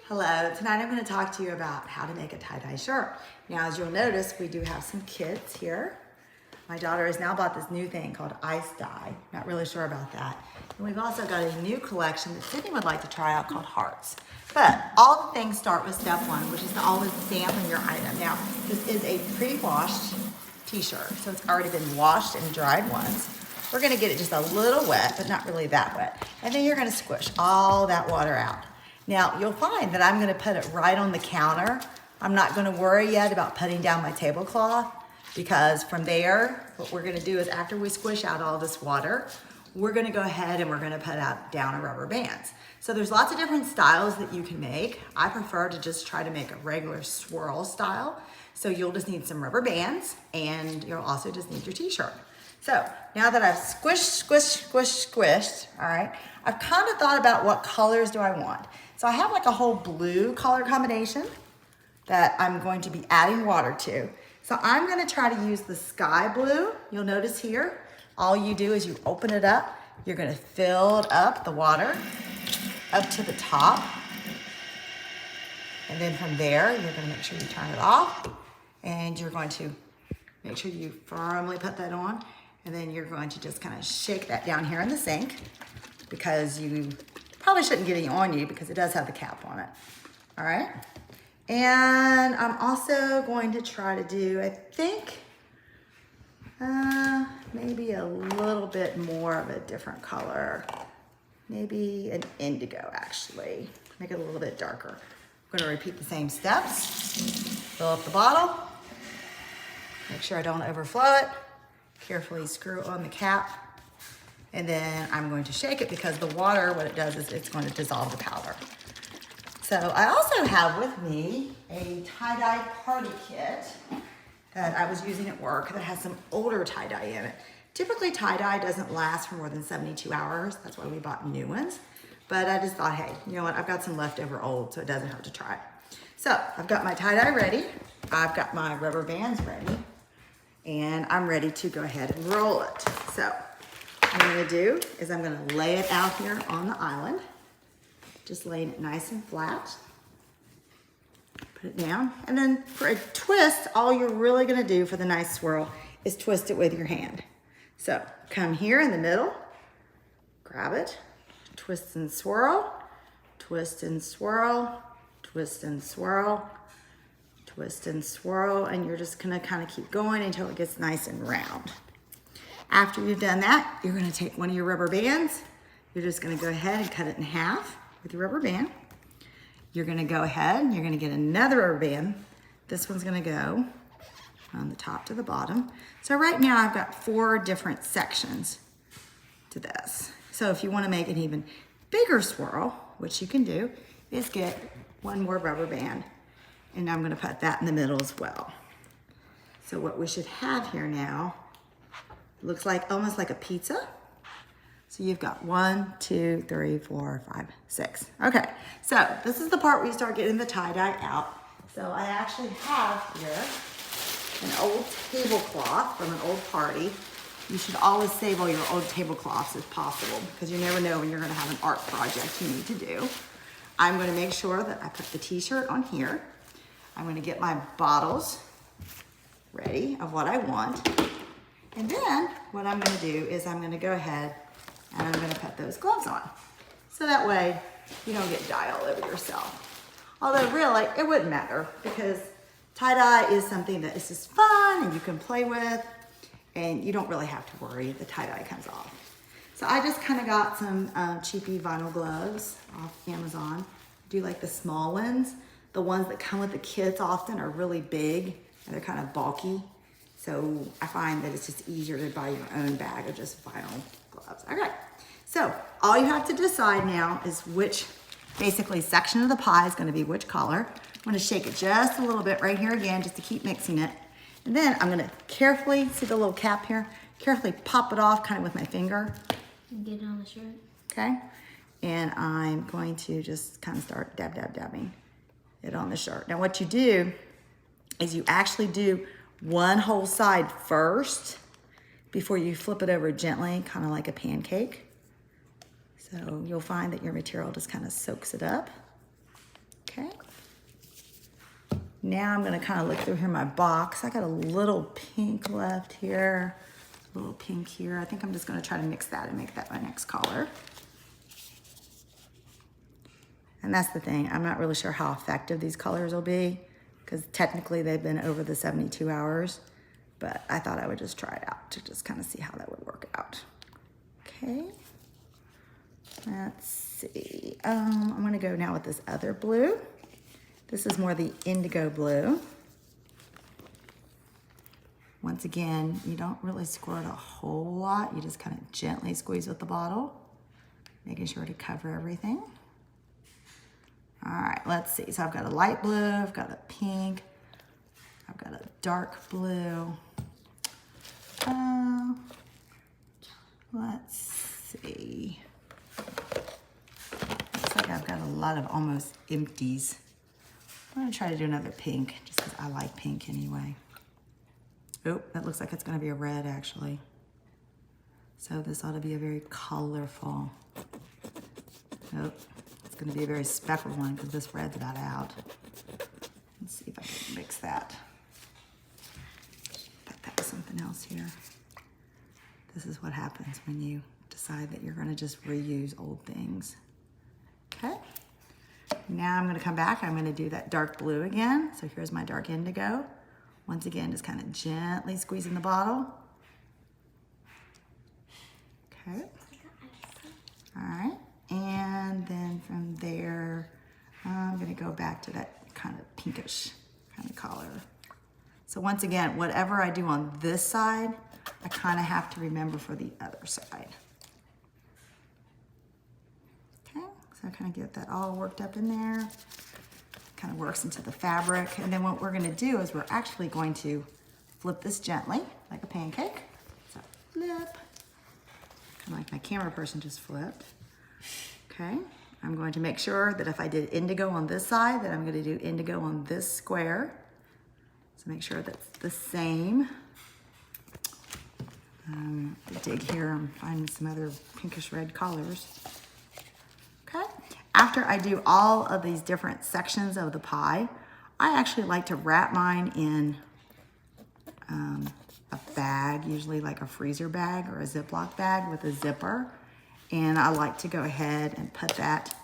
Hello, tonight I'm going to talk to you about how to make a tie-dye shirt. Now, as you'll notice, we do have some kits here. My daughter has now bought this new thing called ice dye. Not really sure about that. And we've also got a new collection that Sydney would like to try out called Hearts. But all the things start with step one, which is to always dampen your item. Now, this is a pre-washed t-shirt, so it's already been washed and dried once. We're going to get it just a little wet, but not really that wet. And then you're going to squish all that water out. Now, you'll find that I'm going to put it right on the counter. I'm not going to worry yet about putting down my tablecloth, because from there, what we're going to do is after we squish out all this water, we're going to go ahead and we're going to put down our rubber bands. So there's lots of different styles that you can make. I prefer to just try to make a regular swirl style. So you'll just need some rubber bands, and you'll also just need your t-shirt. So now that I've squished, all right, I've kind of thought about what colors do I want. So I have like a whole blue color combination that I'm going to be adding water to. So I'm going to try to use the sky blue. You'll notice here, all you do is you open it up. You're going to fill up the water up to the top. And then from there, you're going to make sure you turn it off. And you're going to make sure you firmly put that on. And then you're going to just kind of shake that down here in the sink, because you probably shouldn't get any on you because it does have the cap on it. All right. And I'm also going to try to do, I think, maybe a little bit more of a different color. Maybe an indigo, actually. Make it a little bit darker. I'm going to repeat the same steps. Fill up the bottle. Make sure I don't overflow it. Carefully screw on the cap. And then I'm going to shake it, because the water, what it does is it's going to dissolve the powder. So I also have with me a tie-dye party kit that I was using at work that has some older tie-dye in it. Typically tie-dye doesn't last for more than 72 hours. That's why we bought new ones. But I just thought, hey, you know what? I've got some leftover old, so it doesn't hurt to try it. So I've got my tie-dye ready. I've got my rubber bands ready. And I'm ready to go ahead and roll it. So what I'm gonna do is I'm gonna lay it out here on the island. Just laying it nice and flat. Put it down. And then for a twist, all you're really gonna do for the nice swirl is twist it with your hand. So come here in the middle, grab it, twist and swirl, twist and swirl, twist and swirl, twist and swirl, and you're just gonna kind of keep going until it gets nice and round. After you've done that, you're gonna take one of your rubber bands. You're just gonna go ahead and cut it in half with your rubber band. You're gonna go ahead and you're gonna get another rubber band. This one's gonna go on the top to the bottom. So right now I've got 4 different sections to this. So if you wanna make an even bigger swirl, which you can do, is get one more rubber band. And I'm gonna put that in the middle as well. So what we should have here now looks like almost like a pizza. So you've got 1, 2, 3, 4, 5, 6. Okay, so this is the part where you start getting the tie-dye out. So I actually have here an old tablecloth from an old party. You should always save all your old tablecloths if possible, because you never know when you're gonna have an art project you need to do. I'm gonna make sure that I put the t-shirt on here. I'm gonna get my bottles ready of what I want. And then what I'm gonna do is I'm gonna go ahead and I'm gonna put those gloves on. So that way you don't get dye all over yourself. Although really, it wouldn't matter, because tie-dye is something that is just fun and you can play with, and you don't really have to worry if the tie-dye comes off. So I just kind of got some cheapy vinyl gloves off Amazon. I do like the small ones. The ones that come with the kits often are really big and they're kind of bulky. So I find that it's just easier to buy your own bag of just vinyl gloves. Okay, so all you have to decide now is which basically section of the pie is gonna be which color. I'm gonna shake it just a little bit right here again, just to keep mixing it. And then I'm gonna carefully, see the little cap here? Carefully pop it off kind of with my finger. And get it on the shirt. Okay, and I'm going to just kind of start dabbing it on the shirt. Now what you do is you actually do one whole side first before you flip it over gently, kind of like a pancake. So you'll find that your material just kind of soaks it up. Okay. Now I'm gonna kind of look through here my box. I got a little pink left here, a little pink here. I think I'm just gonna try to mix that and make that my next collar. And that's the thing, I'm not really sure how effective these colors will be because technically they've been over the 72 hours, but I thought I would just try it out to just kind of see how that would work out. Okay, let's see. I'm gonna go now with this other blue. This is more the indigo blue. Once again, you don't really squirt a whole lot. You just kind of gently squeeze with the bottle, making sure to cover everything. All right, let's see. So I've got a light blue, I've got a pink, I've got a dark blue. Let's see. Looks like I've got a lot of almost empties. I'm gonna try to do another pink, just because I like pink anyway. Oh, that looks like it's gonna be a red actually. So this ought to be a very colorful. Oh, it's gonna be a very speckled one because this red's about out. Let's see if I can mix that. Thought that was something else here. This is what happens when you decide that you're gonna just reuse old things. Okay. Now I'm gonna come back, I'm gonna do that dark blue again. So here's my dark indigo. Once again, just kind of gently squeezing the bottle. Okay. All right, and then from there, I'm gonna go back to that kind of pinkish kind of color. So once again, whatever I do on this side, I kind of have to remember for the other side. So kind of get that all worked up in there. Kind of works into the fabric. And then what we're gonna do is we're actually going to flip this gently, like a pancake. So flip, kind of like my camera person just flipped. Okay, I'm going to make sure that if I did indigo on this side, that I'm gonna do indigo on this square. So make sure that's the same. Dig here, I'm finding some other pinkish red colors. Okay. After I do all of these different sections of the pie, I actually like to wrap mine in a bag, usually like a freezer bag or a Ziploc bag with a zipper. And I like to go ahead and put that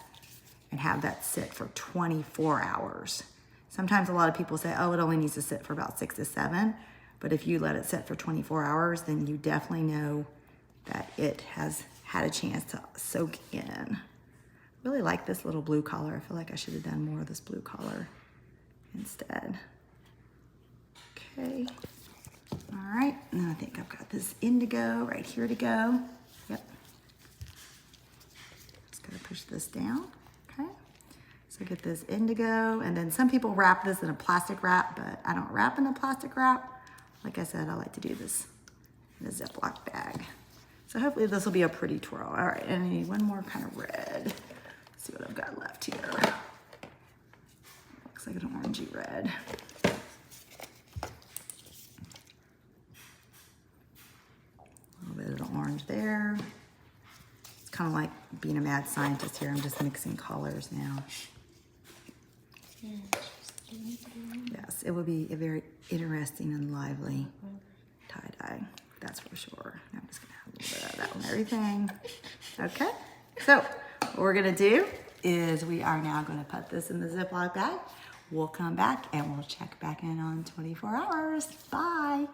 and have that sit for 24 hours. Sometimes a lot of people say, oh, it only needs to sit for about 6 to 7. But if you let it sit for 24 hours, then you definitely know that it has had a chance to soak in. Really like this little blue color. I feel like I should have done more of this blue color instead. Okay. All right, and I think I've got this indigo right here to go. Yep. Just gotta push this down, okay? So get this indigo, and then some people wrap this in a plastic wrap, but I don't wrap in a plastic wrap. Like I said, I like to do this in a Ziploc bag. So hopefully this will be a pretty twirl. All right, and I need one more kind of red. See what I've got left here. Looks like an orangey red. A little bit of the orange there. It's kind of like being a mad scientist here. I'm just mixing colors now. Yes, it will be a very interesting and lively tie-dye. That's for sure. I'm just gonna have a little bit of that on everything. Okay, so what we're gonna do is we are now gonna put this in the Ziploc bag. We'll come back and we'll check back in on 24 hours. Bye.